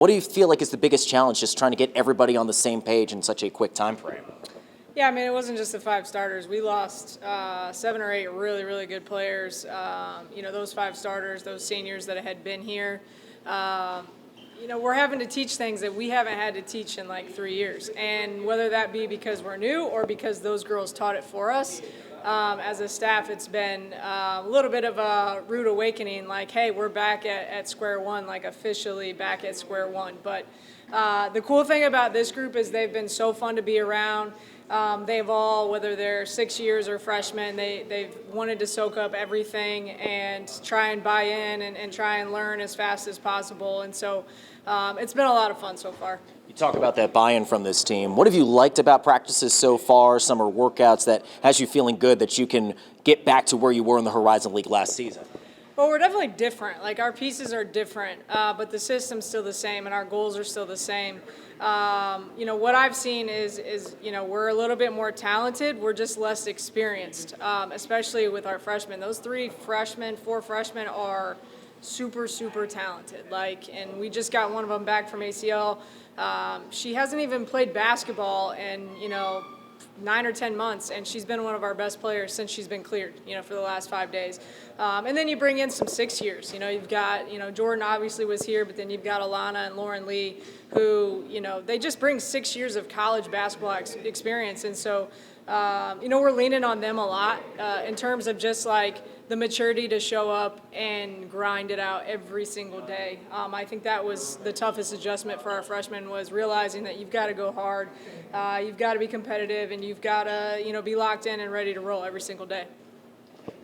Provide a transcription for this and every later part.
What do you feel like is the biggest challenge, just trying to get everybody on the same page in such a quick time frame? Yeah, I mean, it wasn't just the 5 starters. We lost 7 or 8 really, really good players. Those 5 starters, those seniors that had been here. We're having to teach things that we haven't had to teach in like 3 years. And whether that be because we're new or because those girls taught it for us, as a staff, it's been a little bit of a rude awakening, like, hey, we're back at square one, like officially back at square one. But the cool thing about this group is they've been so fun to be around. They've all, whether they're 6 years or freshmen, they've wanted to soak up everything and try and buy in and try and learn as fast as possible. And so it's been a lot of fun so far. You talk about that buy-in from this team. What have you liked about practices so far, summer workouts, that has you feeling good that you can get back to where you were in the Horizon League last season? Well, we're definitely different. Like, our pieces are different, but the system's still the same and our goals are still the same. What I've seen is we're a little bit more talented. We're just less experienced, especially with our freshmen. Those 4 freshmen are super, super talented. And we just got one of them back from ACL. She hasn't even played basketball in, 9 or 10 months, and she's been one of our best players since she's been cleared, for the last 5 days. And then you bring in some 6 years. You've got, Jordan obviously was here, but then you've got Alana and Lauren Lee, who, they just bring 6 years of college basketball experience. And so, we're leaning on them a lot in terms of just like the maturity to show up and grind it out every single day. I think that was the toughest adjustment for our freshmen, was realizing that you've got to go hard, you've got to be competitive, and you've got to, be locked in and ready to roll every single day.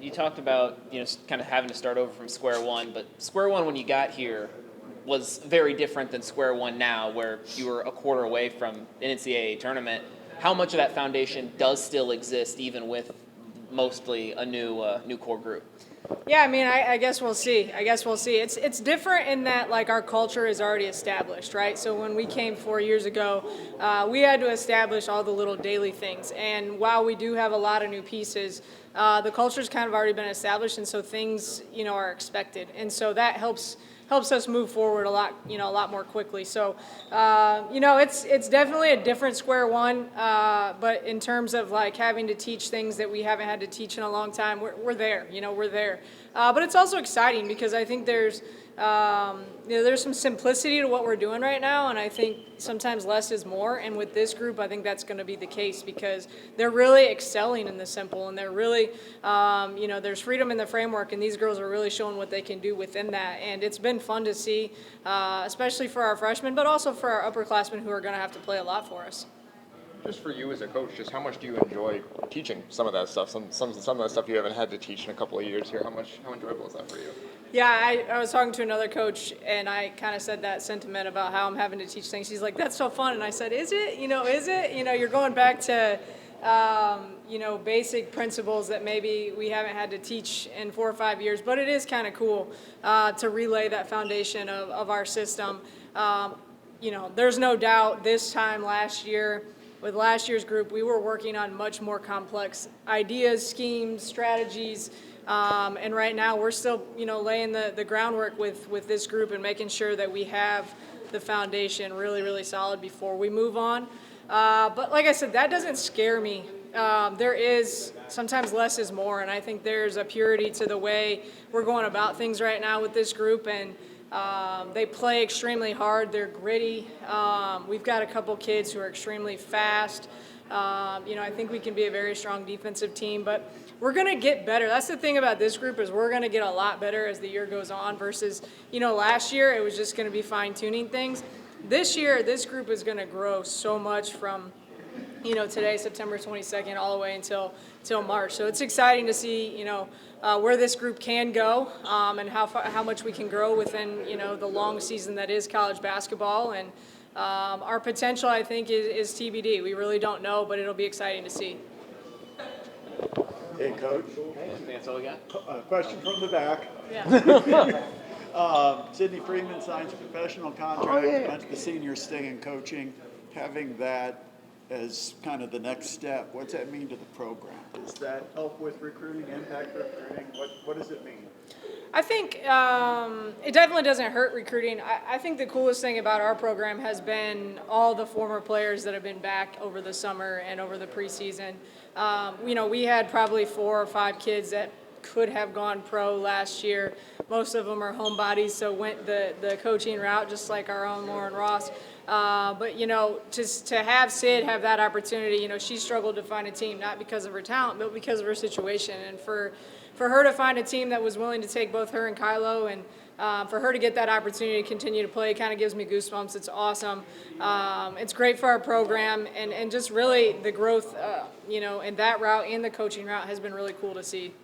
You talked about, kind of having to start over from square one, but square one when you got here was very different than square one now, where you were a quarter away from an NCAA tournament. How much of that foundation does still exist, even with mostly a new core group? Yeah, I mean, I guess we'll see. It's different in that, like, our culture is already established, right? So when we came 4 years ago, we had to establish all the little daily things. And while we do have a lot of new pieces, the culture's kind of already been established, and so things, are expected. And so that helps us move forward a lot more quickly. So, it's definitely a different square one. But in terms of like having to teach things that we haven't had to teach in a long time, we're there. We're there. But it's also exciting because I think there's some simplicity to what we're doing right now, and I think sometimes less is more. And with this group, I think that's going to be the case because they're really excelling in the simple, and they're really, there's freedom in the framework, and these girls are really showing what they can do within that. And it's been fun to see, especially for our freshmen, but also for our upperclassmen who are going to have to play a lot for us. Just for you as a coach, just how much do you enjoy teaching some of that stuff? Some of that stuff you haven't had to teach in a couple of years here. How enjoyable is that for you? Yeah, I was talking to another coach, and I kind of said that sentiment about how I'm having to teach things. He's like, that's so fun. And I said, is it? Is it? You're going back to, basic principles that maybe we haven't had to teach in 4 or 5 years. But it is kind of cool to relay that foundation of our system. There's no doubt this time last year, with last year's group, we were working on much more complex ideas, schemes, strategies. And right now we're still, laying the groundwork with this group and making sure that we have the foundation really, really solid before we move on. But like I said, that doesn't scare me. There is sometimes less is more, and I think there's a purity to the way we're going about things right now with this group, and they play extremely hard. They're gritty. We've got a couple kids who are extremely fast. I think we can be a very strong defensive team, but we're going to get better. That's the thing about this group, is we're going to get a lot better as the year goes on versus, last year it was just going to be fine-tuning things. This year, this group is going to grow so much from, today, September 22nd, all the way until March. So it's exciting to see, where this group can go and how much we can grow within, the long season that is college basketball. And our potential, I think, is TBD. We really don't know, but it'll be exciting to see. Hey, Coach. That's all we got. Question from the back. Yeah. Sydney Freeman signs a professional contract. That's the senior sting in coaching. Having that as kind of the next step, what's that mean to the program? Does that help with recruiting, impact recruiting? What does it mean? I think it definitely doesn't hurt recruiting. I think the coolest thing about our program has been all the former players that have been back over the summer and over the preseason. We had probably 4 or 5 kids that could have gone pro last year. Most of them are homebodies, so went the coaching route, just like our own Lauren Ross. But just to have Sid have that opportunity, she struggled to find a team, not because of her talent, but because of her situation. And for her to find a team that was willing to take both her and Kylo, and for her to get that opportunity to continue to play kind of gives me goosebumps. It's awesome. It's great for our program, and just really the growth, in that route and the coaching route has been really cool to see.